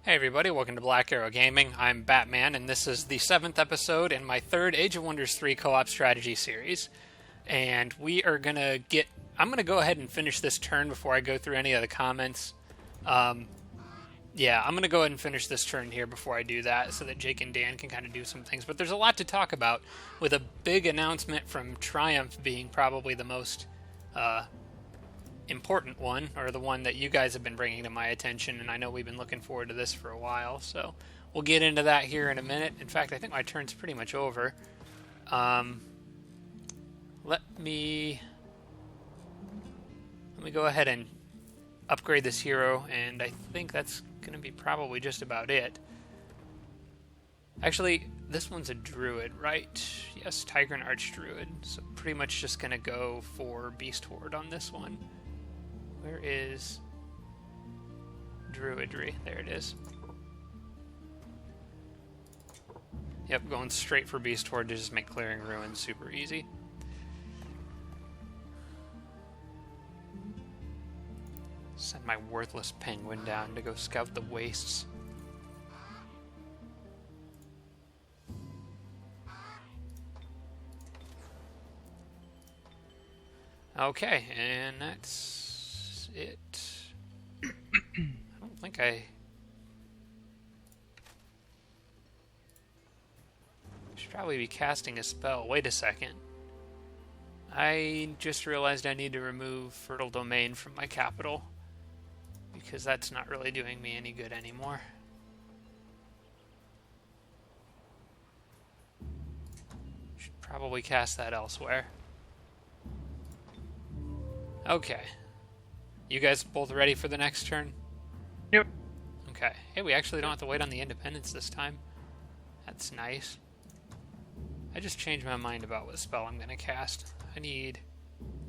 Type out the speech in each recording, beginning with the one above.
Hey everybody, welcome to Black Arrow Gaming. I'm Batman, and this is the 7th episode in my third Age of Wonders 3 co-op strategy series. And we are I'm gonna go ahead and finish this turn before I go through any of the comments. I'm gonna go ahead and finish this turn here before I do that, so that Jake and Dan can kind of do some things. But there's a lot to talk about, with a big announcement from Triumph being probably the most important one, or the one that you guys have been bringing to my attention, and I know we've been looking forward to this for a while, so we'll get into that here in a minute. In fact, I think my turn's pretty much over. Let me go ahead and upgrade this hero, and I think that's going to be probably just about it. Actually, this one's a druid, right? Yes, Tiger and Archdruid, so pretty much just going to go for Beast Horde on this one. Where is Druidry? There it is. Yep, going straight for Beast Horde to just make clearing ruins super easy. Send my worthless penguin down to go scout the wastes. Okay, and that's it. I don't think I should probably be casting a spell. Wait a second. I just realized I need to remove Fertile Domain from my capital, because that's not really doing me any good anymore. Should probably cast that elsewhere. Okay. You guys both ready for the next turn? Yep. Okay. Hey, we actually don't have to wait on the independence this time. That's nice. I just changed my mind about what spell I'm going to cast. I need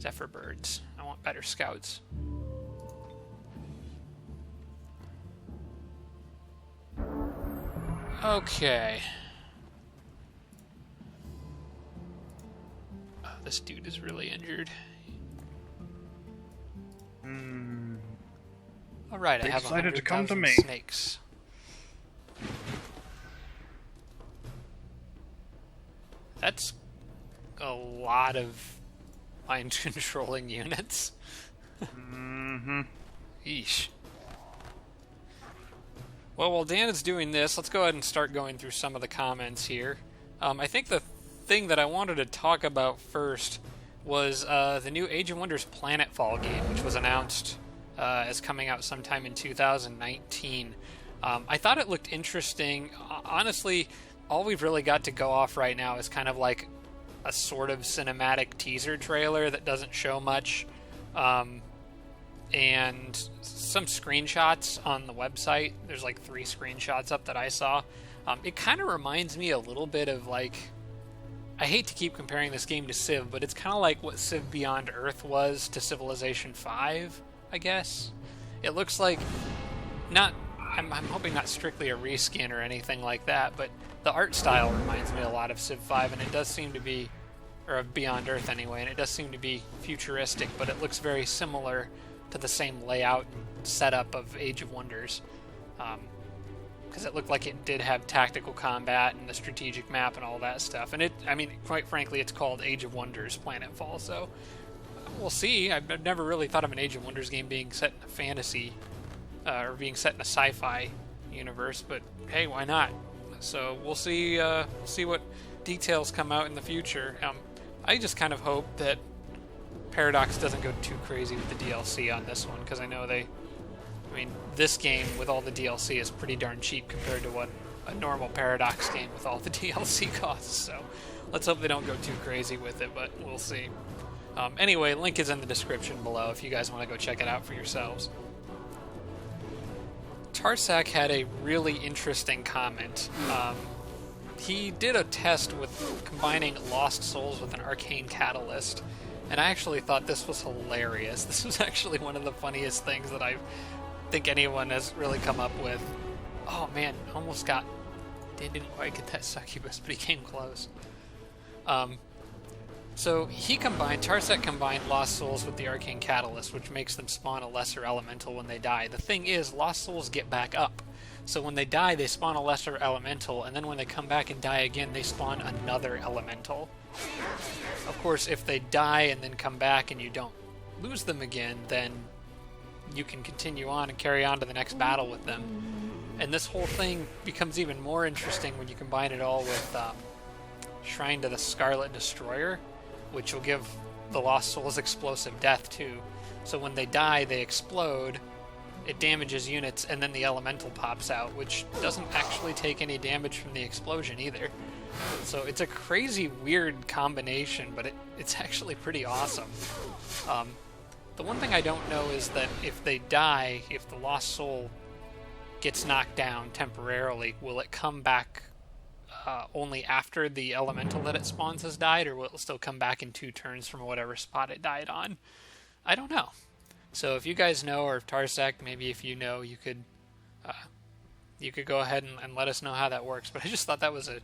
Zephyr Birds. I want better scouts. Okay. Oh, this dude is really injured. Alright, I have Decided to come to 100,000 me. snakes. That's a lot of mind-controlling units. Mm-hmm. Yeesh. Well, while Dan is doing this, let's go ahead and start going through some of the comments here. I think the thing that I wanted to talk about first was the new Age of Wonders Planetfall game, which was announced as coming out sometime in 2019. I thought it looked interesting. Honestly, all we've really got to go off right now is kind of like a sort of cinematic teaser trailer that doesn't show much, and some screenshots on the website. There's like 3 screenshots up that I saw. It kind of reminds me a little bit of, like, I hate to keep comparing this game to Civ, but it's kind of like what Civ Beyond Earth was to Civilization 5, I guess. It looks like, I'm hoping not strictly a reskin or anything like that, but the art style reminds me a lot of Civ 5, and it does seem to be, or of Beyond Earth anyway, and it does seem to be futuristic, but it looks very similar to the same layout and setup of Age of Wonders. Because it looked like it did have tactical combat and the strategic map and all that stuff. And quite frankly, it's called Age of Wonders Planetfall, so we'll see. I've never really thought of an Age of Wonders game being set in a fantasy, or being set in a sci-fi universe, but hey, why not? So we'll see what details come out in the future. I just kind of hope that Paradox doesn't go too crazy with the DLC on this one, because I know this game with all the DLC is pretty darn cheap compared to what a normal Paradox game with all the DLC costs, so let's hope they don't go too crazy with it, but we'll see. Anyway, link is in the description below if you guys want to go check it out for yourselves. Tarsak had a really interesting comment. He did a test with combining Lost Souls with an Arcane Catalyst, and I actually thought this was hilarious. This was actually one of the funniest things that I think anyone has really come up with. Oh man, didn't quite get that succubus, but he came close. So Tarsec combined Lost Souls with the Arcane Catalyst, which makes them spawn a lesser elemental when they die. The thing is, Lost Souls get back up. So when they die, they spawn a lesser elemental, and then when they come back and die again, they spawn another elemental. Of course, if they die and then come back and you don't lose them again, then you can continue on and carry on to the next battle with them. And this whole thing becomes even more interesting when you combine it all with Shrine to the Scarlet Destroyer, which will give the Lost Souls explosive death too. So when they die, they explode, it damages units, and then the elemental pops out, which doesn't actually take any damage from the explosion either. So it's a crazy, weird combination, but it's actually pretty awesome. The one thing I don't know is that if they die, if the Lost Soul gets knocked down temporarily, will it come back only after the elemental that it spawns has died, or will it still come back in 2 turns from whatever spot it died on? I don't know. So if you guys know, or if Tarsec, maybe if you know, you could go ahead and let us know how that works. But I just thought that was a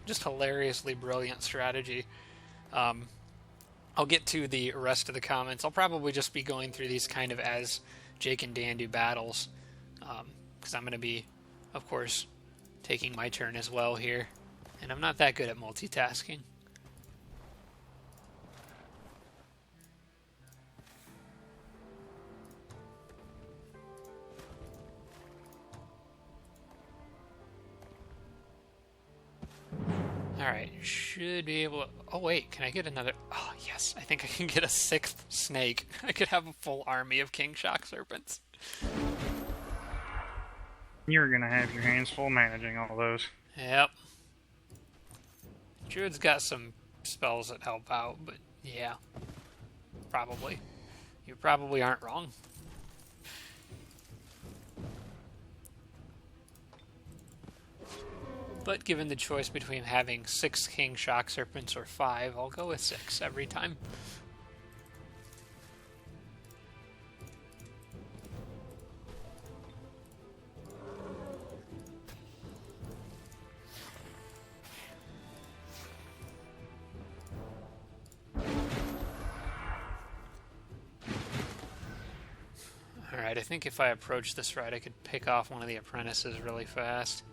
just hilariously brilliant strategy. I'll get to the rest of the comments. I'll probably just be going through these kind of as Jake and Dan do battles, because I'm going to be, of course, taking my turn as well here, and I'm not that good at multitasking. Alright, should be able to... Oh wait, can I get another... Oh yes, I think I can get a 6th snake. I could have a full army of King Shock Serpents. You're gonna have your hands full managing all those. Yep. Druid's got some spells that help out, but yeah. Probably. You probably aren't wrong. But given the choice between having 6 King Shock Serpents or 5, I'll go with 6 every time. Alright, I think if I approach this right, I could pick off one of the apprentices really fast.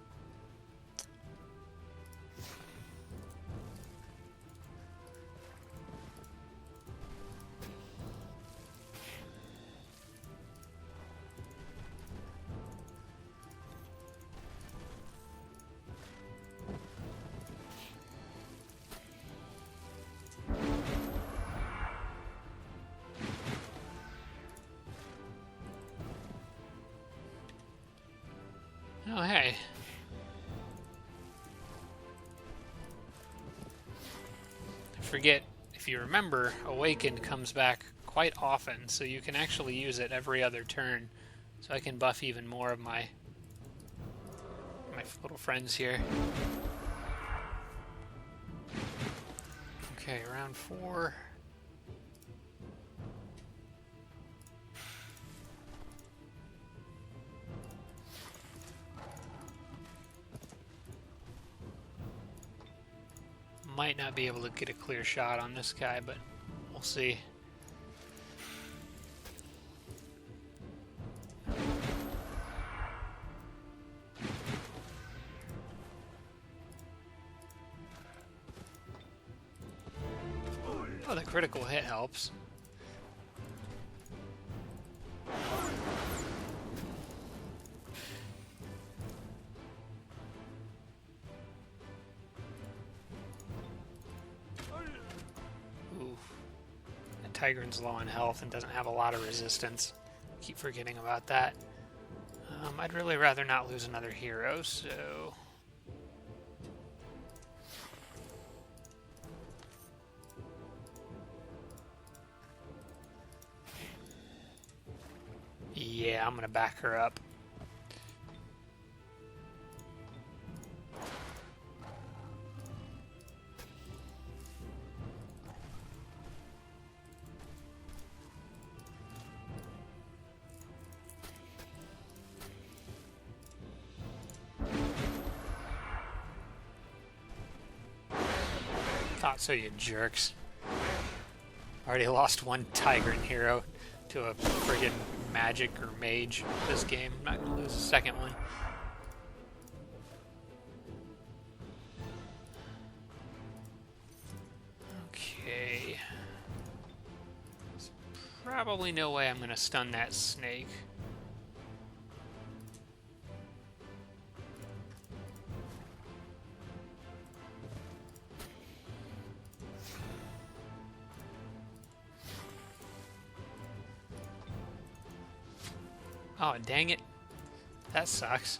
Oh, hey. I forget, if you remember, Awakened comes back quite often, so you can actually use it every other turn. So I can buff even more of my little friends here. Okay, round 4. Might not be able to get a clear shot on this guy, but we'll see. Oh, the critical hit helps. Tigrin's low on health and doesn't have a lot of resistance. Keep forgetting about that. I'd really rather not lose another hero, so... Yeah, I'm gonna back her up. Thought so, you jerks. Already lost one Tigran hero to a friggin' magic or mage this game. I'm not gonna lose a second one. Okay. There's probably no way I'm gonna stun that snake. Oh, dang it. That sucks.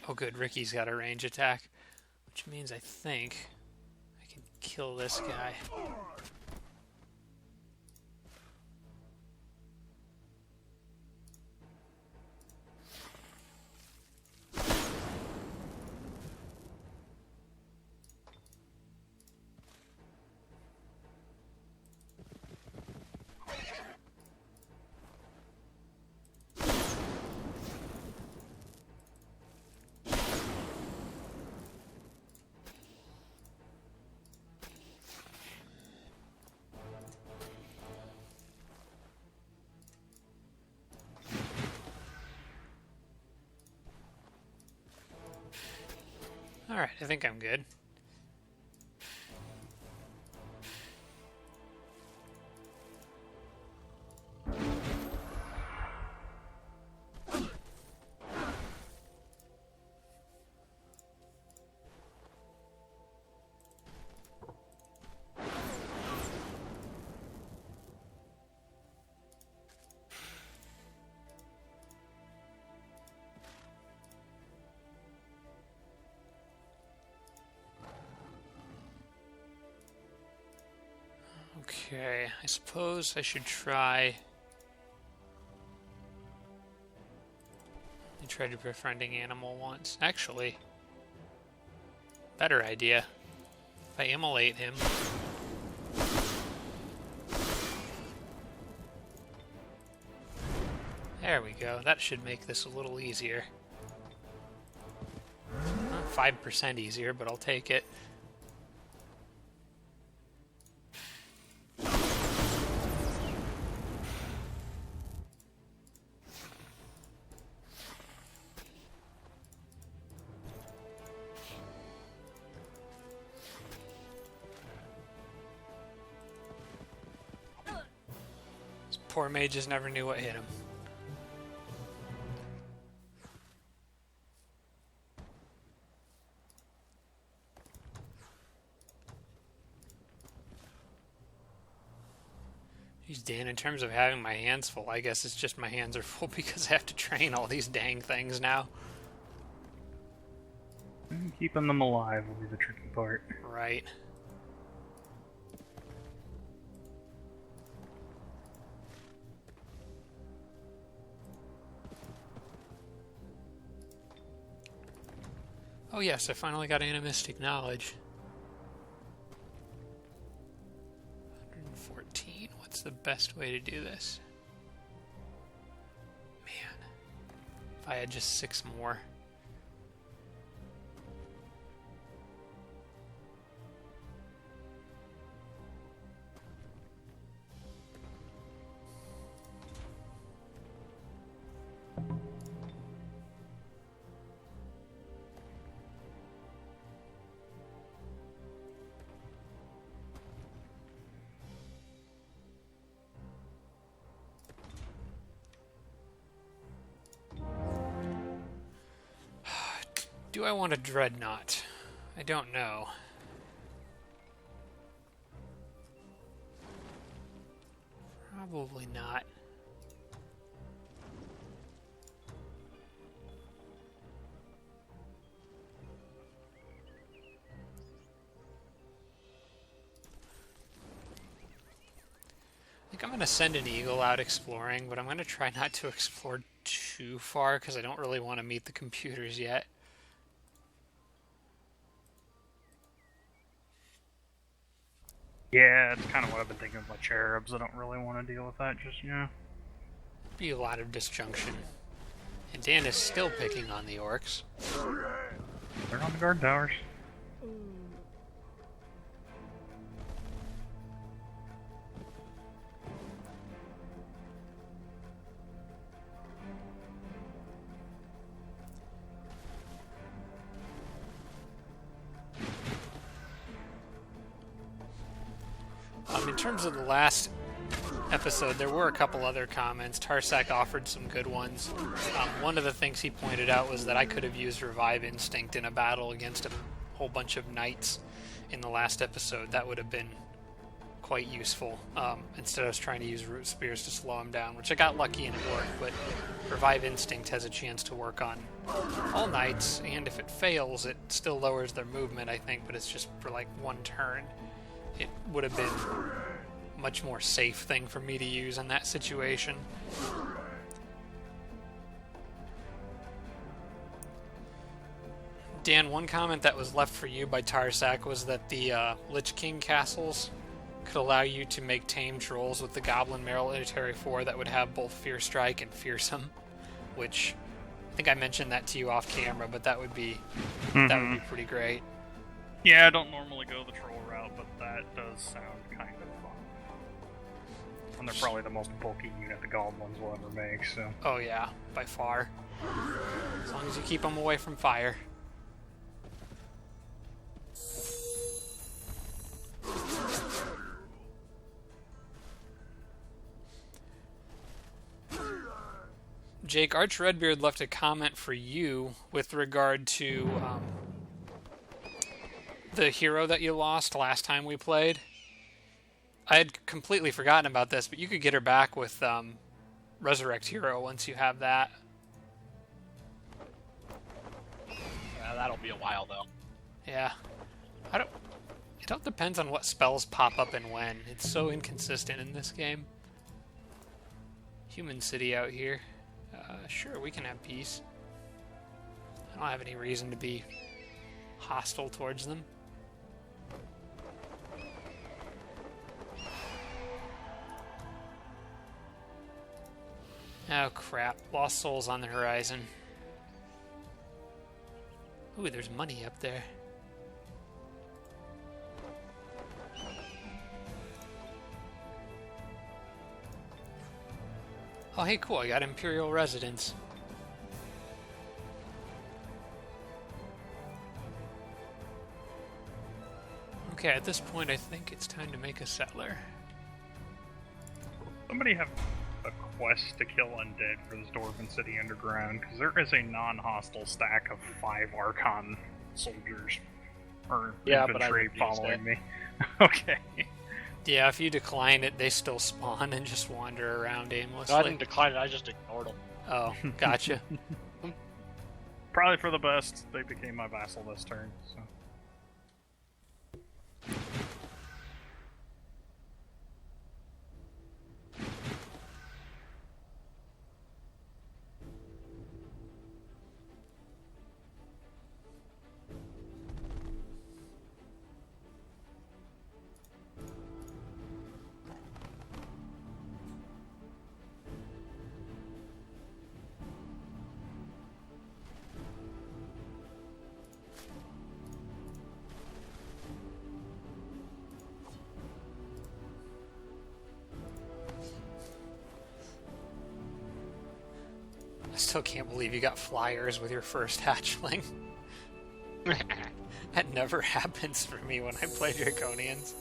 Oh good, Ricky's got a range attack, which means I think I can kill this guy. Alright, I think I'm good. Okay, I suppose I should try... I tried a befriending animal once. Actually, better idea. If I immolate him... There we go. That should make this a little easier. Not 5% easier, but I'll take it. This poor mages never knew what hit him. Geez, Dan, in terms of having my hands full, I guess it's just my hands are full because I have to train all these dang things now. Keeping them alive will be the tricky part. Right. Oh yes, I finally got animistic knowledge. 114. What's the best way to do this? Man. If I had just 6 more. Do I want a dreadnought? I don't know. Probably not. I think I'm going to send an eagle out exploring, but I'm going to try not to explore too far because I don't really want to meet the computers yet. Yeah, it's kind of what I've been thinking with my cherubs. I don't really want to deal with that just yet. Be a lot of disjunction. And Dan is still picking on the orcs. They're on the guard towers. In terms of the last episode, there were a couple other comments. Tarsak offered some good ones. One of the things he pointed out was that I could have used Revive Instinct in a battle against a whole bunch of knights in the last episode. That would have been quite useful. Instead I was trying to use Root Spears to slow him down, which I got lucky and it worked, but Revive Instinct has a chance to work on all knights, and if it fails, it still lowers their movement, I think, but it's just for like one turn. It would have been a much more safe thing for me to use in that situation. Dan, one comment that was left for you by Tarsak was that the Lich King castles could allow you to make tame trolls with the Goblin Military 4 that would have both Fear Strike and Fearsome, which I think I mentioned that to you off camera, but that would be pretty great. Yeah, I don't normally go the troll route, but that does sound kind of fun. And they're probably the most bulky unit the goblins will ever make, so... Oh yeah, by far. As long as you keep them away from fire. Jake, Arch Redbeard left a comment for you with regard to the hero that you lost last time we played. I had completely forgotten about this, but you could get her back with Resurrect Hero once you have that. Yeah, that'll be a while though. Yeah. It all depends on what spells pop up and when. It's so inconsistent in this game. Human city out here. Sure, we can have peace. I don't have any reason to be hostile towards them. Oh crap, Lost Souls on the horizon. Ooh, there's money up there. Oh hey cool, I got Imperial Residence. Okay, at this point I think it's time to make a settler. Somebody have a quest to kill undead for this Dwarven City Underground, because there is a non-hostile stack of 5 Archon soldiers, or infantry following me. Okay. Yeah, if you decline it, they still spawn and just wander around aimlessly. No, I didn't decline it, I just ignored them. Oh, gotcha. Probably for the best. They became my vassal this turn, so... I still can't believe you got flyers with your first hatchling. That never happens for me when I play Draconians.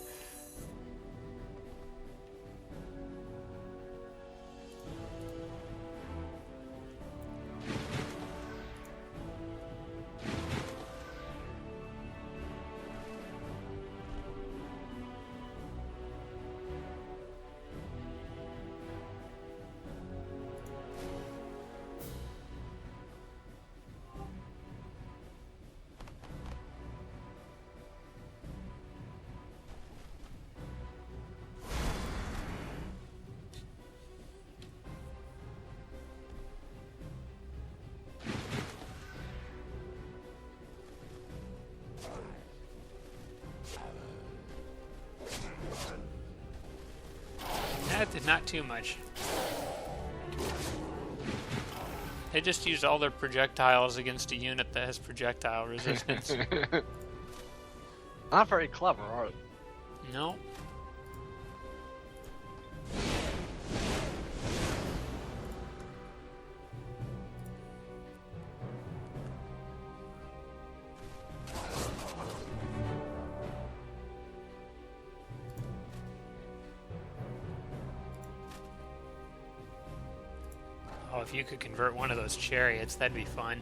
Not too much. They just used all their projectiles against a unit that has projectile resistance. Not very clever, are they? No. Oh, if you could convert one of those chariots, that'd be fun.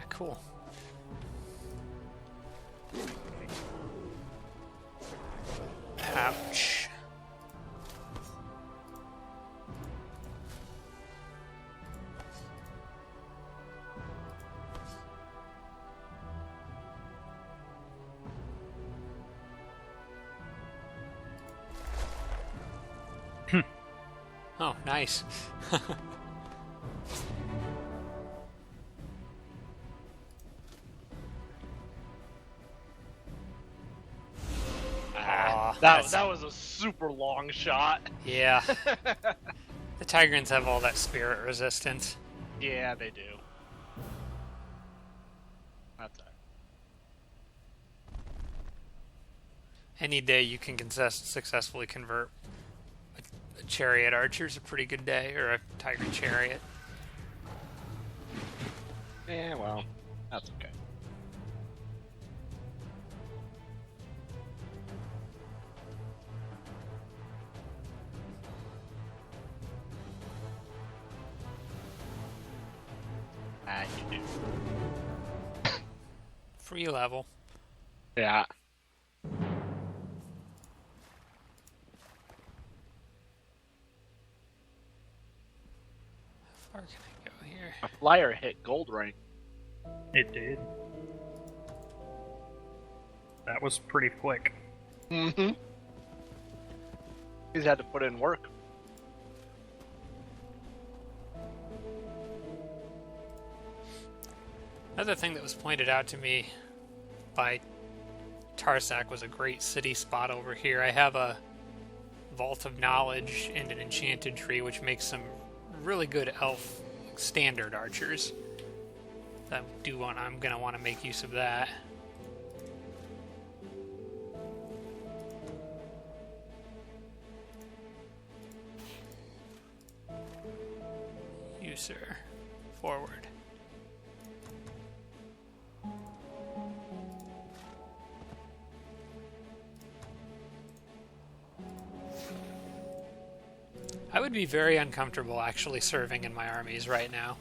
Cool. Ouch. Oh, nice. That was a super long shot. Yeah. The Tigrans have all that spirit resistance. Yeah, they do. That's it. Any day you can successfully convert a chariot archer's a pretty good day, or a tiger chariot. Yeah, well, that's okay. You do. Free level. Yeah. How far can I go here? A flyer hit gold rank. It did. That was pretty quick. Mm-hmm. He's had to put in work. Another thing that was pointed out to me by Tarsak was a great city spot over here. I have a Vault of Knowledge and an Enchanted Tree, which makes some really good elf standard archers. I'm going to want to make use of that. You, sir. Forward. I would be very uncomfortable actually serving in my armies right now.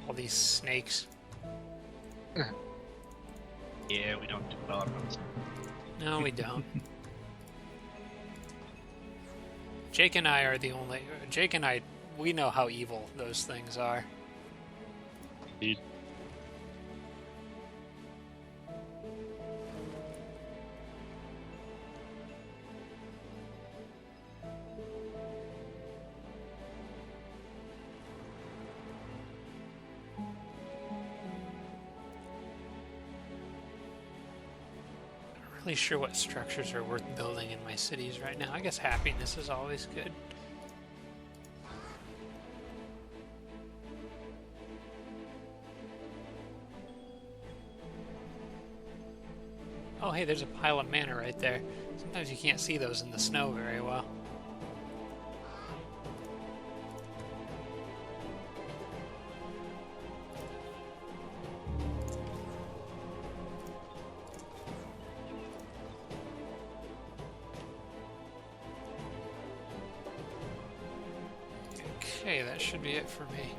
All these snakes. Yeah, we don't do well on those. No, we don't. Jake and I are the only... Jake and I, we know how evil those things are. Indeed. Really sure what structures are worth building in my cities right now. I guess happiness is always good. Oh, hey, there's a pile of mana right there. Sometimes you can't see those in the snow very well. Okay, that should be it for me.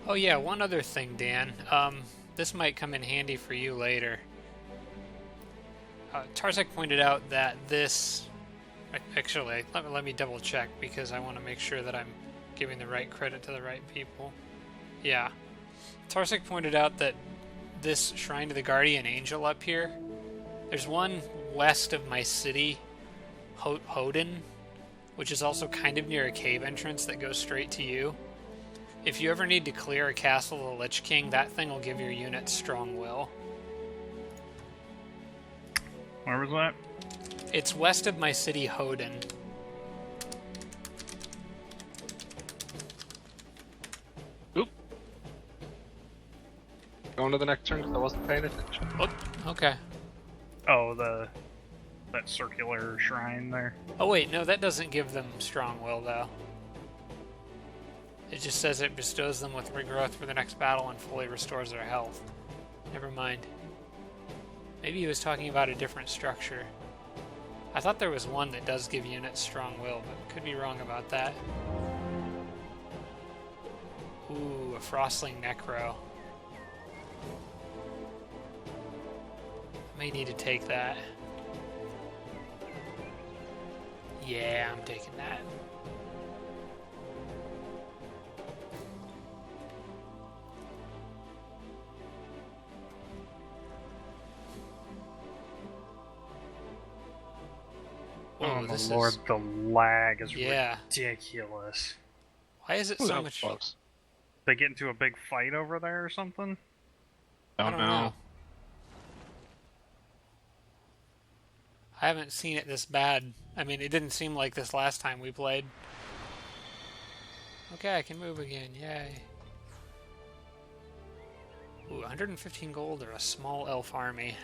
Oh yeah, one other thing, Dan. This might come in handy for you later. Tarzak pointed out that this... Actually, let me double check because I want to make sure that I'm giving the right credit to the right people. Yeah. Tarzak pointed out that this Shrine to the Guardian Angel up here, there's one west of my city, Hoden, which is also kind of near a cave entrance that goes straight to you. If you ever need to clear a castle of the Lich King, that thing will give your unit strong will. Where was that? It's west of my city, Hoden. Oop. Going to the next turn because I wasn't paying attention. Oh, okay. Oh, that circular shrine there. Oh wait, no, that doesn't give them strong will, though. It just says it bestows them with regrowth for the next battle and fully restores their health. Never mind. Maybe he was talking about a different structure. I thought there was one that does give units strong will, but could be wrong about that. Ooh, a Frostling Necro. May need to take that. Yeah, I'm taking that. Oh my lord, the lag is ridiculous. Why is it so much... Close. They get into a big fight over there or something? I don't know. I haven't seen it this bad. I mean, it didn't seem like this last time we played. Okay, I can move again. Yay. Ooh, 115 gold or a small elf army.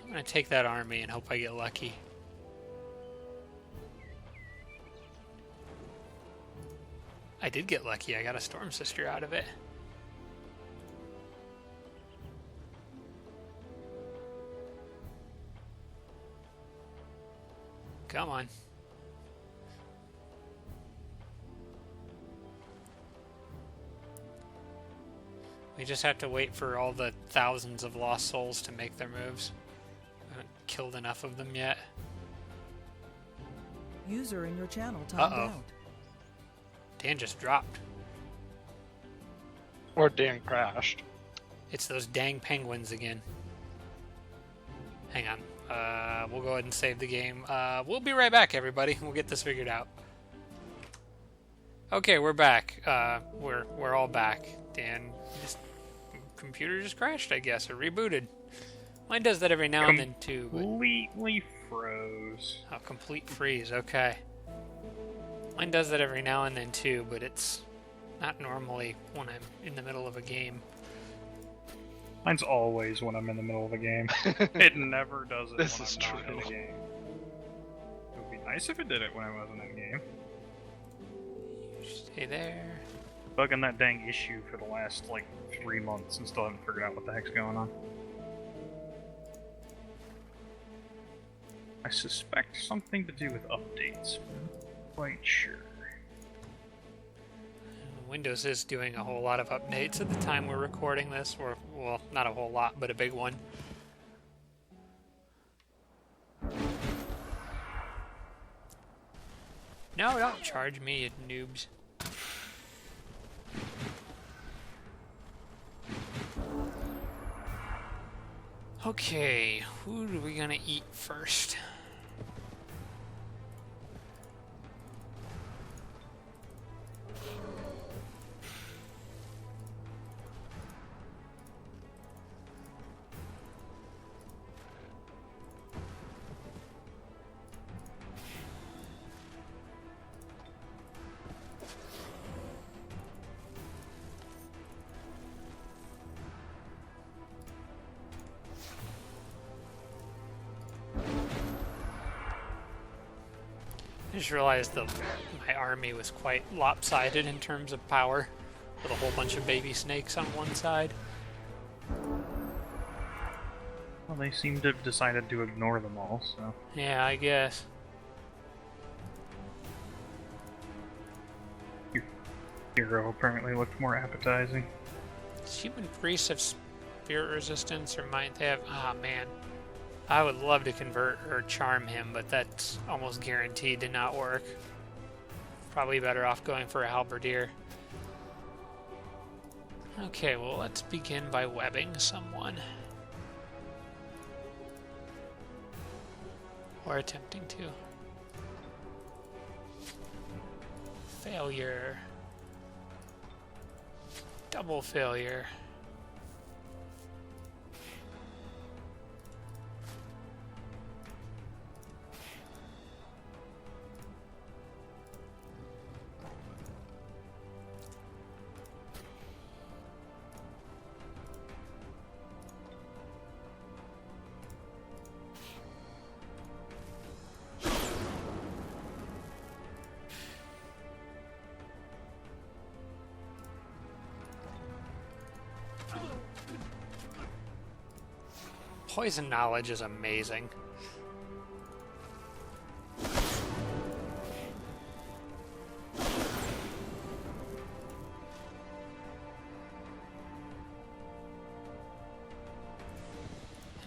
I'm gonna take that army and hope I get lucky. I did get lucky. I got a Storm Sister out of it. Come on. We just have to wait for all the thousands of lost souls to make their moves. I haven't killed enough of them yet. User in your channel timed out. Dan just dropped. Or Dan crashed. It's those dang penguins again. Hang on. We'll go ahead and save the game. We'll be right back, everybody. We'll get this figured out. Okay, we're back. We're all back. Dan, computer just crashed, I guess, or rebooted. Mine does that every now and then too. Completely froze. Oh, complete freeze. Okay. Mine does that every now and then too, but it's not normally when I'm in the middle of a game. Mine's always when I'm in the middle of a game. It never does it This when is I'm not true. in a game. It would be nice if it did it when I wasn't in a game. Stay there. Bugging that dang issue for the last, 3 months and still haven't figured out what the heck's going on. I suspect something to do with updates, but I'm not quite sure. Windows is doing a whole lot of updates at the time we're recording this, or, well, not a whole lot, but a big one. No, don't charge me, you noobs. Okay, who are we gonna eat first? I just realized my army was quite lopsided in terms of power, with a whole bunch of baby snakes on one side. Well, they seem to have decided to ignore them all, so... Yeah, I guess. Your hero apparently looked more appetizing. Does human priests have spirit resistance, or might they have... Ah, man. I would love to convert or charm him, but that's almost guaranteed to not work. Probably better off going for a halberdier. Okay, well, let's begin by webbing someone. Or attempting to. Failure. Double failure. Poison knowledge is amazing.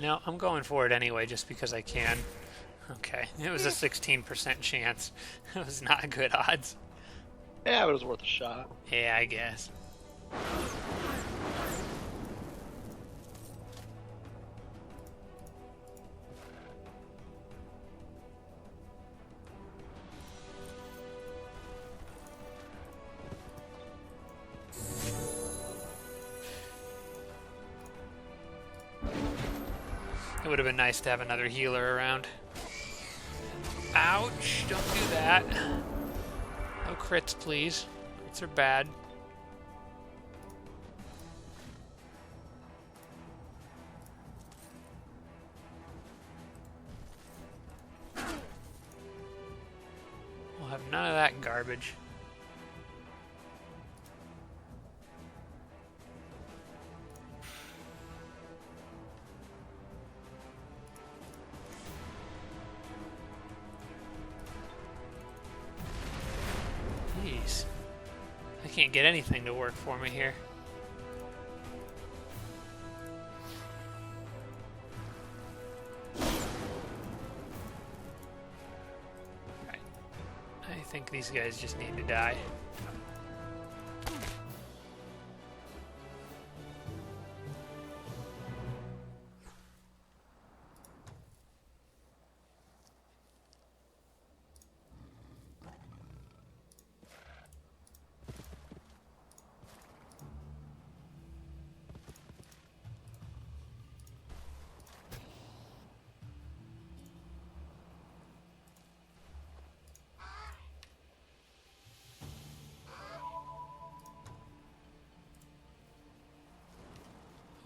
No, I'm going for it anyway just because I can. Okay, it was a 16% chance. It was not good odds. Yeah, but it was worth a shot. Yeah, I guess. It would have been nice to have another healer around. Ouch! Don't do that. No crits, please. Crits are bad. We'll have none of that garbage. Jeez. I can't get anything to work for me here. Right. I think these guys just need to die.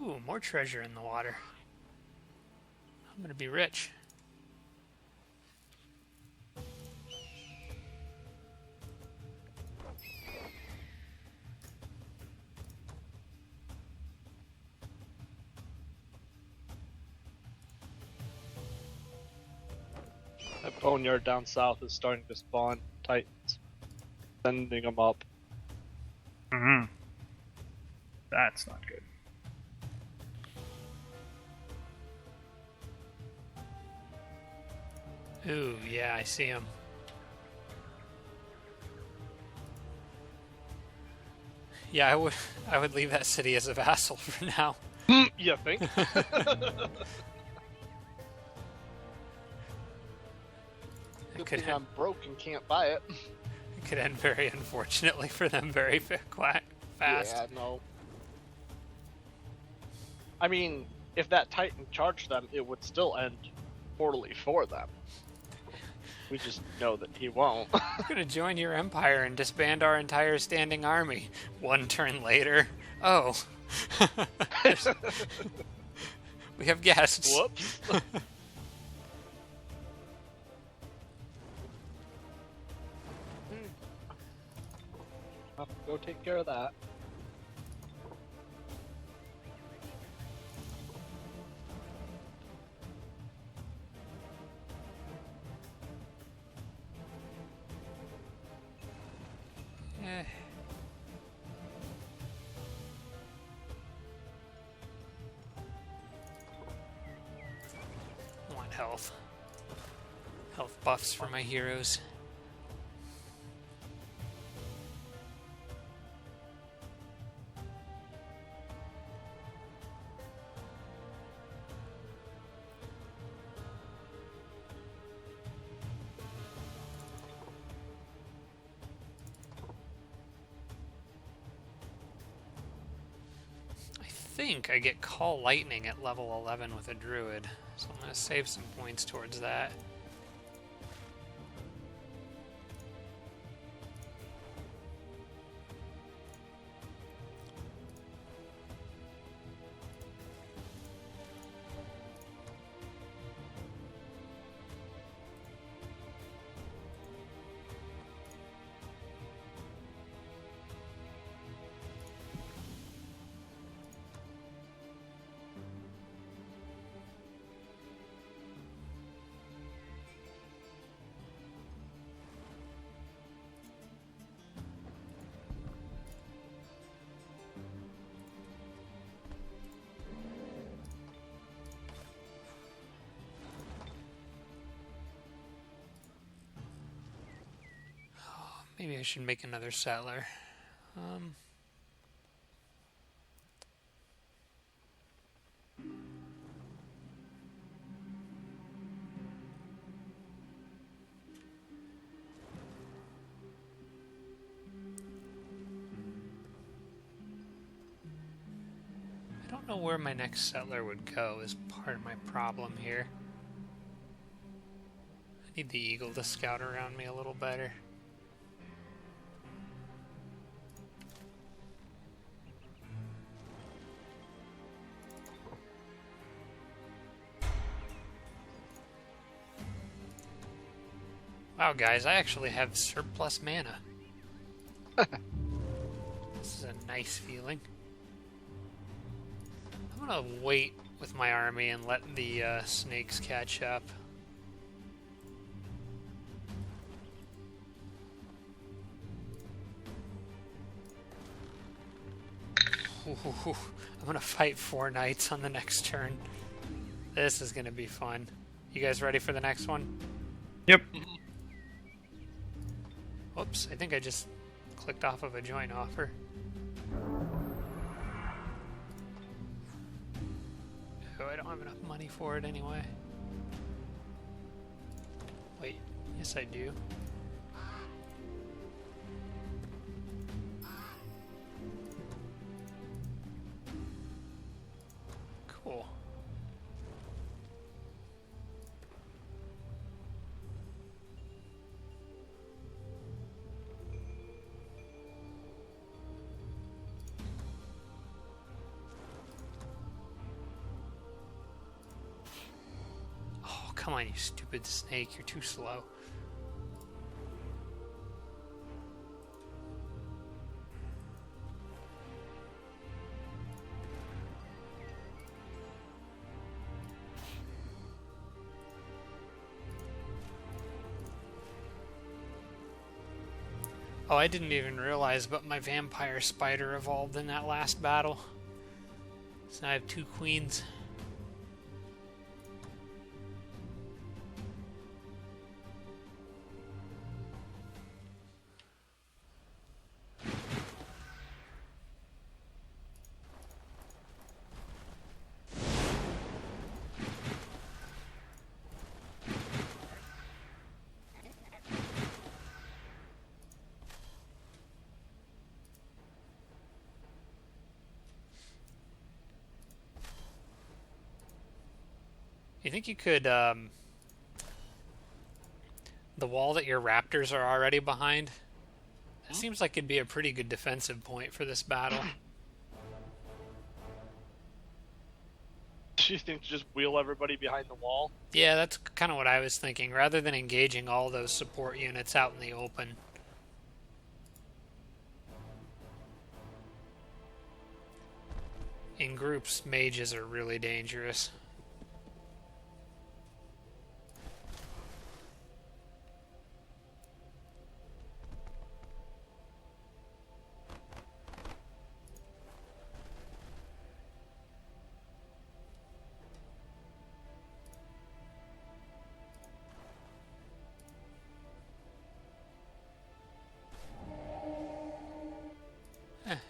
Ooh, more treasure in the water. I'm gonna be rich. That boneyard down south is starting to spawn titans. Sending them up. Mm-hmm. That's not good. Ooh, yeah, I see him. Yeah, I would leave that city as a vassal for now. You think? Good thing I'm broke and can't buy it. It could end very unfortunately for them very fast. Yeah, no. I mean, if that Titan charged them, it would still end poorly for them. We just know that he won't. I'm gonna join your empire and disband our entire standing army. One turn later. Oh. We have guests. Whoops. I'll have to go take care of that. health. Health buffs for my heroes. I think I get Call Lightning at level 11 with a druid, so I'm going to save some points towards that. Maybe I should make another settler. I don't know where my next settler would go is part of my problem here. I need the eagle to scout around me a little better. Wow, guys, I actually have surplus mana. This is a nice feeling. I'm gonna wait with my army and let the snakes catch up. Ooh, I'm gonna fight 4 knights on the next turn. This is gonna be fun. You guys ready for the next one? Yep. Whoops, I think I just clicked off of a join offer. Oh, I don't have enough money for it anyway. Wait, yes I do. Cool. Come on, you stupid snake, you're too slow. Oh, I didn't even realize, but my vampire spider evolved in that last battle. So now I have 2 queens. You think you could, the wall that your raptors are already behind? That seems like it'd be a pretty good defensive point for this battle. Do you think just wheel everybody behind the wall? Yeah, that's kind of what I was thinking, rather than engaging all those support units out in the open. In groups, mages are really dangerous.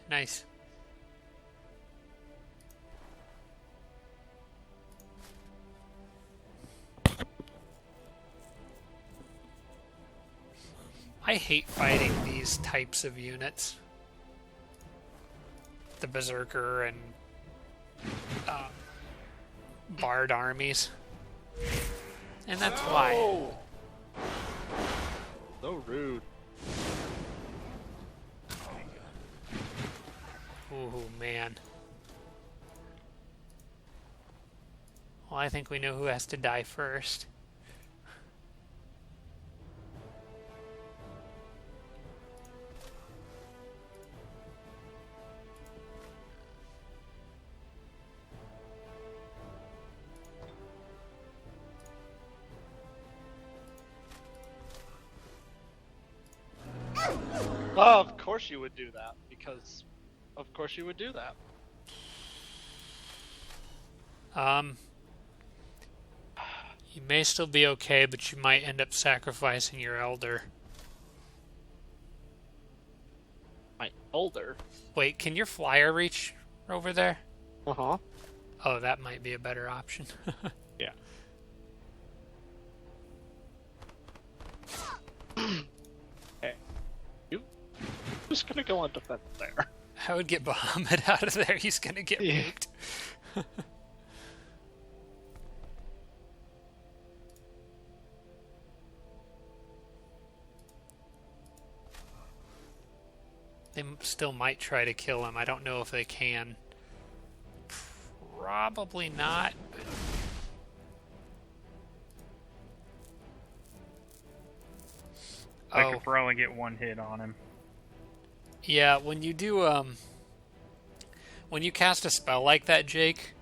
nice. I hate fighting these types of units. The Berserker and Bard armies. And that's why. So rude. Ooh, man. Well, I think we know who has to die first. Oh, of course you would do that, because of course you would do that. You may still be okay, but you might end up sacrificing your elder. My elder? Wait, can your flyer reach over there? Uh-huh. Oh, that might be a better option. Yeah. Hey. Who's gonna go on defense there? I would get Bahamut out of there. He's gonna get nuked. They still might try to kill him. I don't know if they can. Probably not. I could probably get one hit on him. Yeah, when you do, when you cast a spell like that, Jake,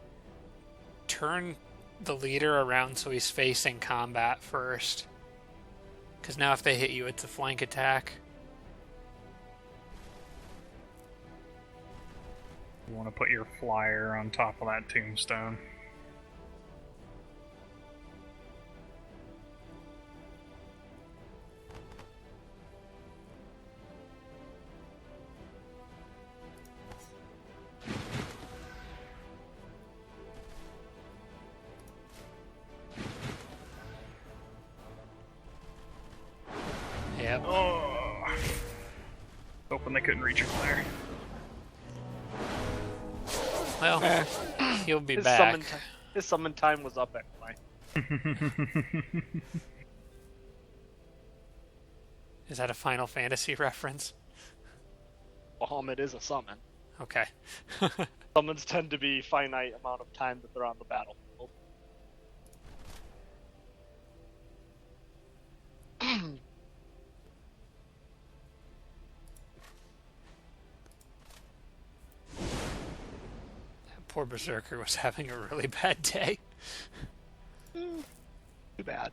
turn the leader around so he's facing combat first. Because now if they hit you, it's a flank attack. You want to put your flyer on top of that tombstone. Yep. Oh, hoping they couldn't reach him there. Well, he'll be His back. His summon time was up anyway. Is that a Final Fantasy reference? Bahamut is a summon. Okay. Summons tend to be finite amount of time that they're on the battlefield. Poor Berserker was having a really bad day. Too bad.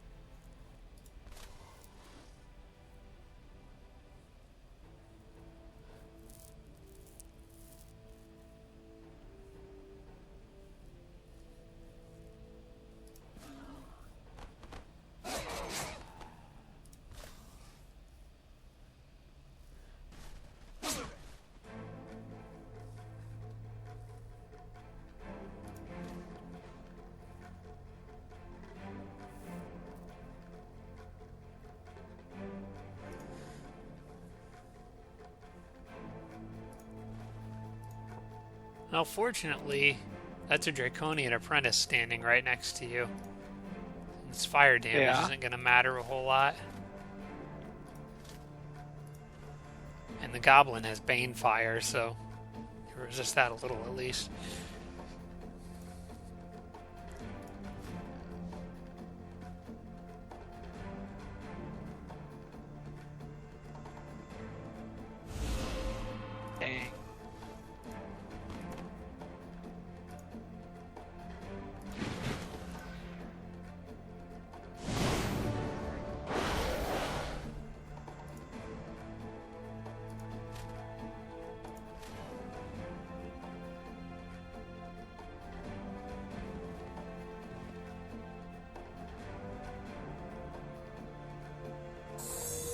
Well, fortunately, that's a Draconian Apprentice standing right next to you. Its fire damage isn't going to matter a whole lot. And the Goblin has Bane Fire, so you resist that a little at least. Dang.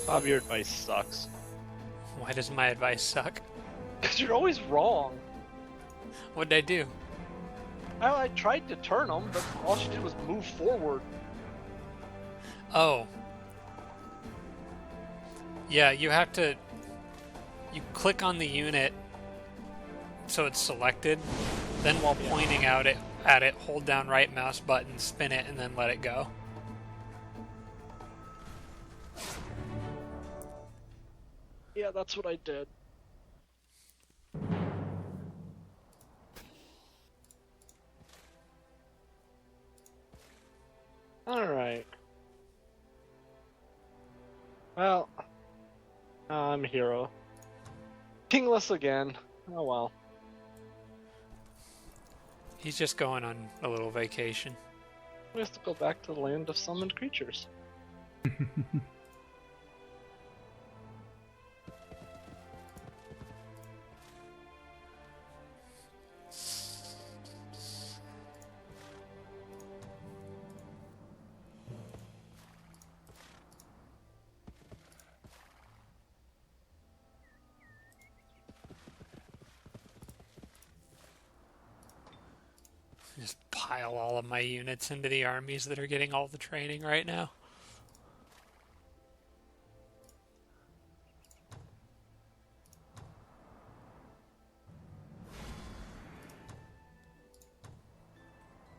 Bob, your advice sucks. Why does my advice suck? Because you're always wrong. What'd I do? I tried to turn them, but all she did was move forward. Oh. Yeah, you have to... You click on the unit so it's selected, then while pointing out at it, hold down right mouse button, spin it, and then let it go. Yeah, that's what I did. Alright. Well, I'm a hero. Kingless again. Oh well. He's just going on a little vacation. We have to go back to the land of summoned creatures. Just pile all of my units into the armies that are getting all the training right now.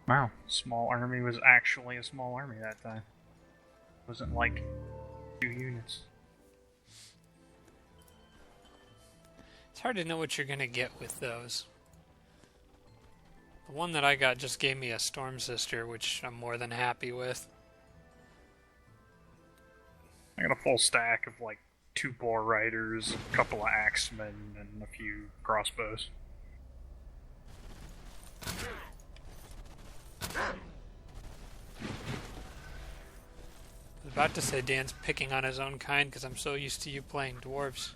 Wow, small army was actually a small army that time. It wasn't like 2 units. It's hard to know what you're going to get with those. The one that I got just gave me a Storm Sister, which I'm more than happy with. I got a full stack of like 2 boar riders, a couple of axemen, and a few crossbows. I was about to say Dan's picking on his own kind because I'm so used to you playing dwarves.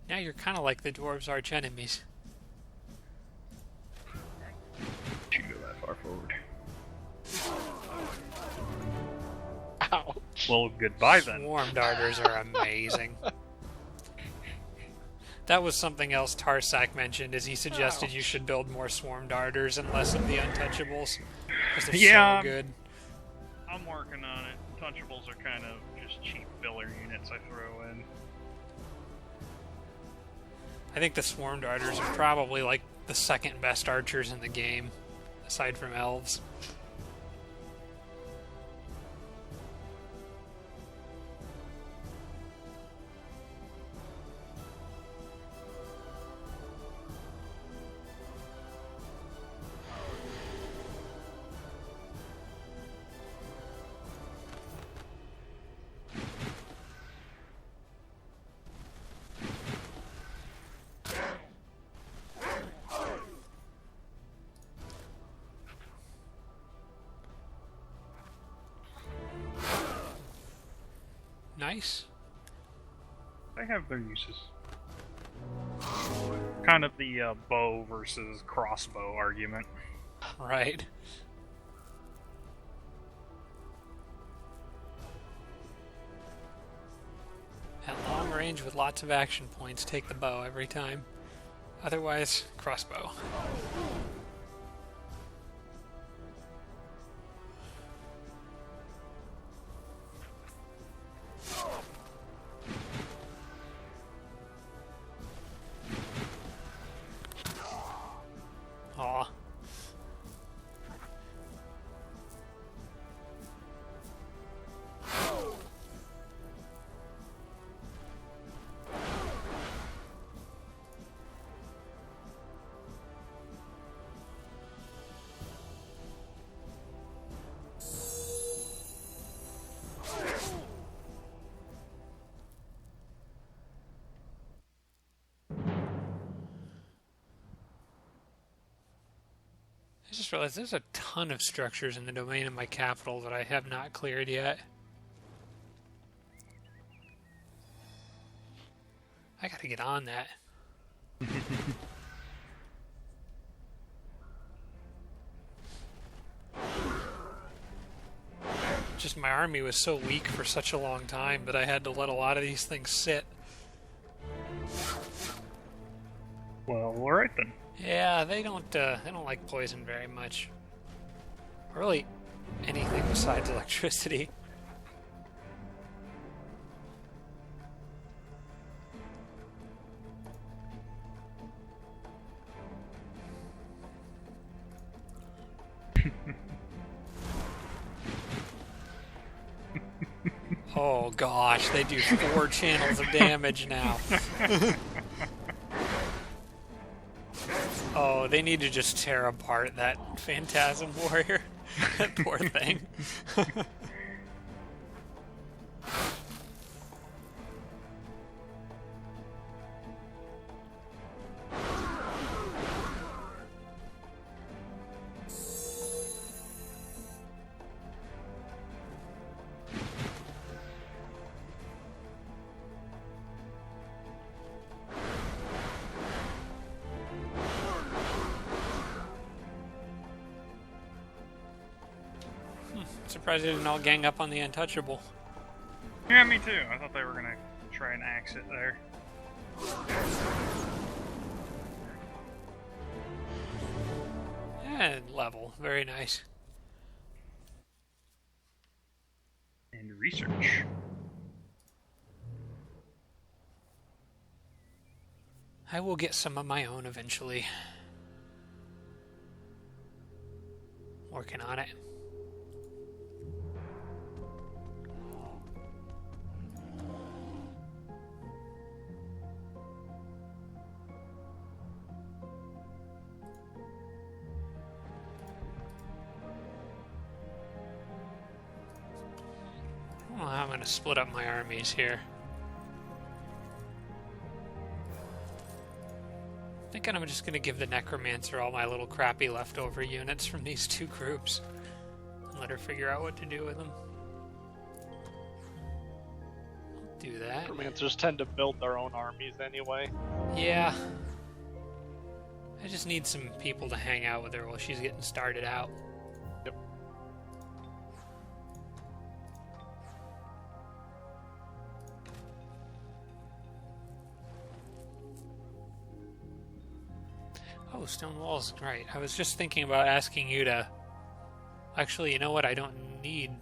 Now you're kind of like the dwarves' arch enemies. Shouldn't go that far forward. Ouch. Well, goodbye then. Swarm darters are amazing. That was something else Tarsak mentioned, is he suggested you should build more swarm darters and less of the untouchables. Because they're Yeah, so good. I'm working on it. Untouchables are kind of just cheap filler units I throw in. I think the swarm darters are probably like the second best archers in the game, aside from elves. Nice. They have their uses. Kind of the bow versus crossbow argument. Right. At long range with lots of action points, take the bow every time. Otherwise, crossbow. Aw. I just realized there's a ton of structures in the domain of my capital that I have not cleared yet. I gotta get on that. Just my army was so weak for such a long time that I had to let a lot of these things sit. Well, alright then. Yeah, they don't like poison very much. Or really anything besides electricity. Oh gosh, they do 4 channels of damage now. Oh, they need to just tear apart that Phantasm Warrior. That poor thing. Surprised they didn't all gang up on the Untouchable. Yeah, me too. I thought they were gonna try and axe it there. And level. Very nice. And research. I will get some of my own eventually. Working on it. Well, I'm going to split up my armies here. I think I'm just going to give the Necromancer all my little crappy leftover units from these 2 groups. And let her figure out what to do with them. I'll do that. Necromancers tend to build their own armies anyway. Yeah. I just need some people to hang out with her while she's getting started out. Yep. Oh, stone walls, right. I was just thinking about asking you to... Actually, you know what? I don't need...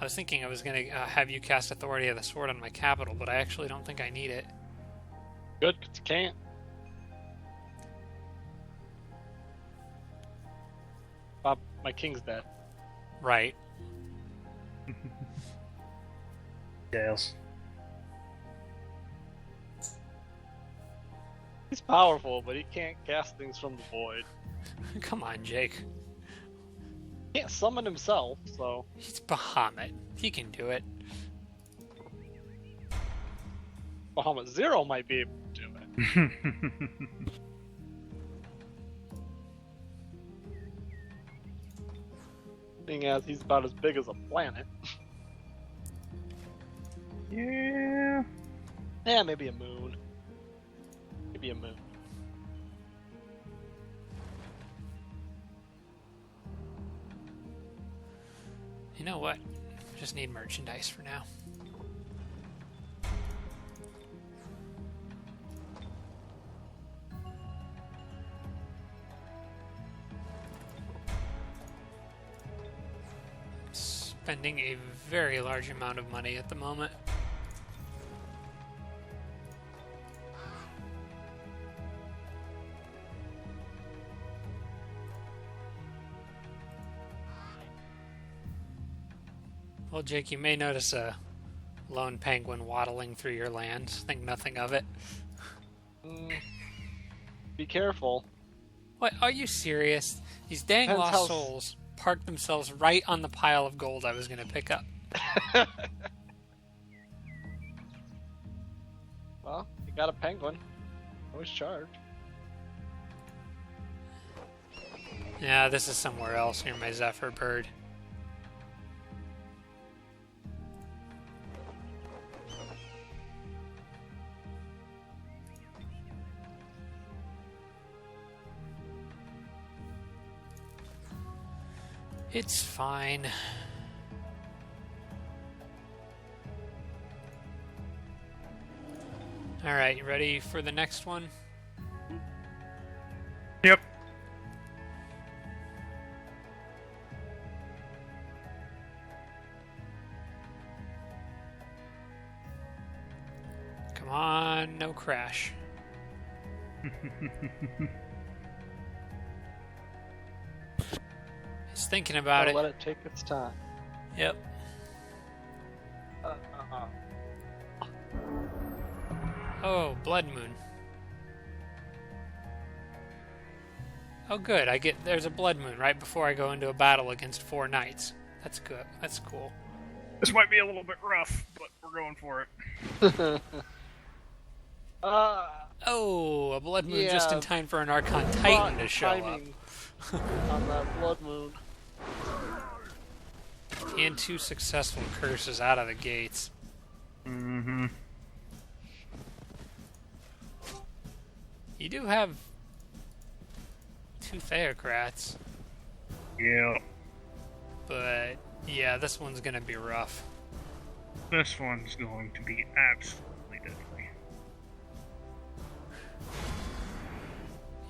I was thinking I was going to have you cast Authority of the Sword on my capital, but I actually don't think I need it. Good, 'cause you can't. Bob, my king's dead. Right. Yes. He's powerful, but he can't cast things from the void. Come on, Jake. He can't summon himself, so... He's Bahamut. He can do it. Bahamut Zero might be able to do it. Seeing as he's about as big as a planet. Yeah. Yeah, maybe a moon. Maybe a moon. You know what? Just need merchandise for now. Spending a very large amount of money at the moment. Well, Jake, you may notice a lone penguin waddling through your land. Think nothing of it. Be careful. What? Are you serious? These dang Depends lost how... souls parked themselves right on the pile of gold I was going to pick up. Well, you got a penguin. Always charge. Yeah, this is somewhere else near my Zephyr bird. It's fine. Alright, you ready for the next one? Yep. Come on, no crash. He's thinking about it. Let it take its time. Yep. Oh, Blood Moon. Oh good, there's a Blood Moon right before I go into a battle against 4 knights. That's good. That's cool. This might be a little bit rough, but we're going for it. Oh, a Blood Moon just in time for an Archon Titan to show up. On that Blood Moon. And 2 successful curses out of the gates. Mm-hmm. You do have 2 Theocrats. Yeah. But, yeah, this one's gonna be rough. This one's going to be absolutely deadly.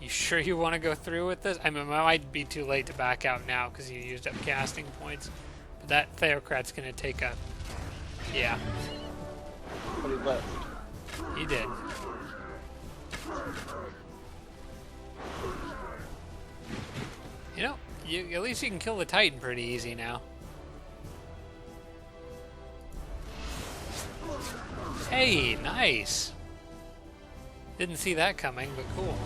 You sure you want to go through with this? I mean, it might be too late to back out now because you used up casting points. But that Theocrat's gonna take a... Yeah. But he left. He did. You know, at least you can kill the Titan pretty easy now. Hey, nice! Didn't see that coming, but cool.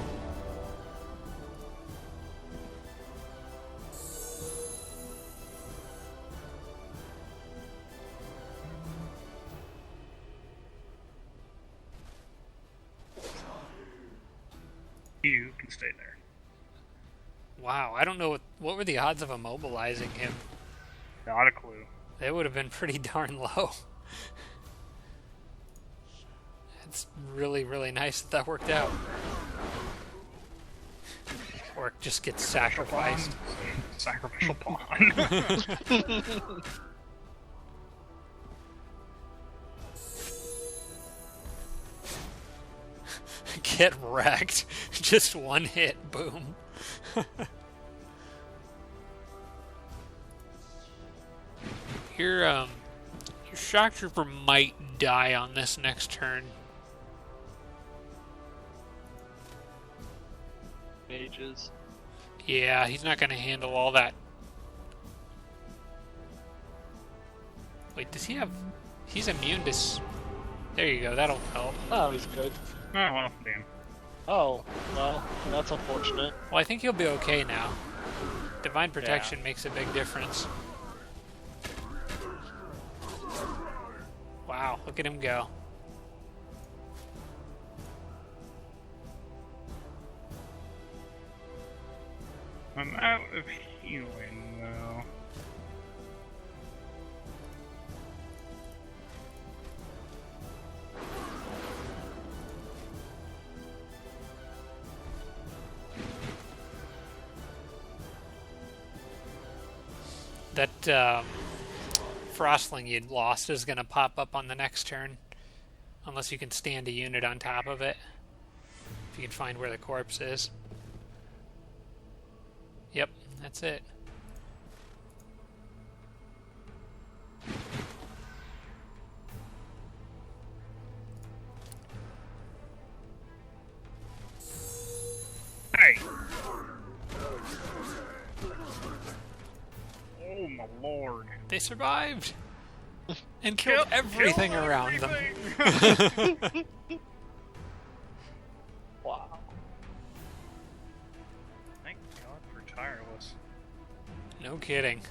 You can stay there. Wow, I don't know what were the odds of immobilizing him. Not a clue. They would have been pretty darn low. It's really, really nice that worked out. Or it just gets sacrificed. Sacrificial pawn. Get wrecked. Just one hit, boom. Your shock trooper might die on this next turn. Mages. Yeah, he's not gonna handle all that. Wait, does he have... He's immune to... There you go, that'll help. Oh, he's good. Oh, well, damn. Oh, well, that's unfortunate. Well, I think he'll be okay now. Divine Protection makes a big difference. Wow, look at him go. I'm out of healing, though. That Frostling you'd lost is going to pop up on the next turn. Unless you can stand a unit on top of it. If you can find where the corpse is. Yep, that's it. Hey! Oh my lord. They survived! And killed everything around them. Wow. Thank God for tireless. No kidding.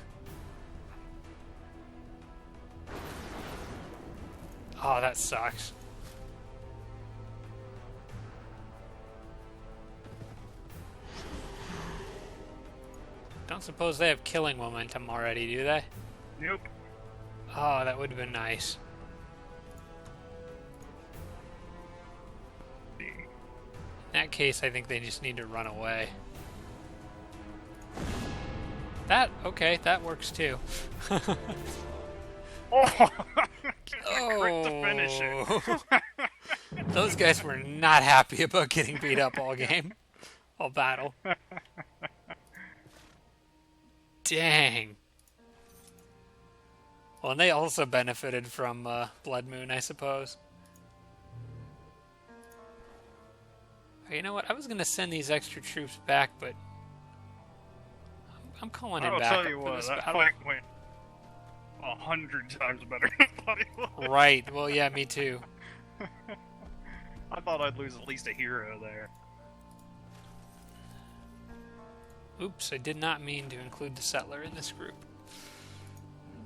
Oh, that sucks. Don't suppose they have killing momentum already, do they? Nope. Oh, that would have been nice. In that case, I think they just need to run away. Okay, that works too. Oh! Oh. Crit to finish it. Those guys were not happy about getting beat up all game. All battle. Dang. Well, and they also benefited from Blood Moon, I suppose. You know what? I was going to send these extra troops back, but I'm calling it back. I'll tell you what, that fight went 100 times better than I thought it would. Right. Well, yeah, me too. I thought I'd lose at least a hero there. Oops, I did not mean to include the settler in this group.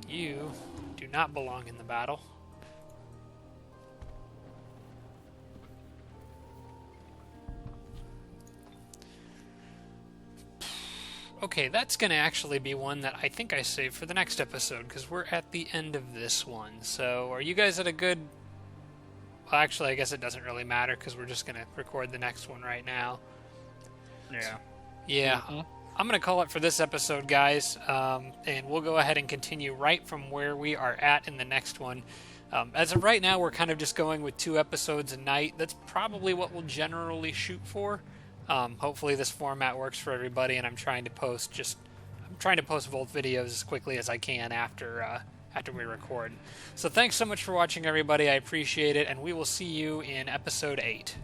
You do not belong in the battle. Okay, that's going to actually be one that I think I saved for the next episode, because we're at the end of this one. So, are you guys at a good... Well, actually, I guess it doesn't really matter, because we're just going to record the next one right now. Yeah. Yeah. Mm-hmm. I'm going to call it for this episode, guys, and we'll go ahead and continue right from where we are at in the next one. As of right now, we're kind of just going with 2 episodes a night. That's probably what we'll generally shoot for. Hopefully this format works for everybody, and I'm trying to post both videos as quickly as I can after we record. So thanks so much for watching, everybody. I appreciate it, and we will see you in episode 8.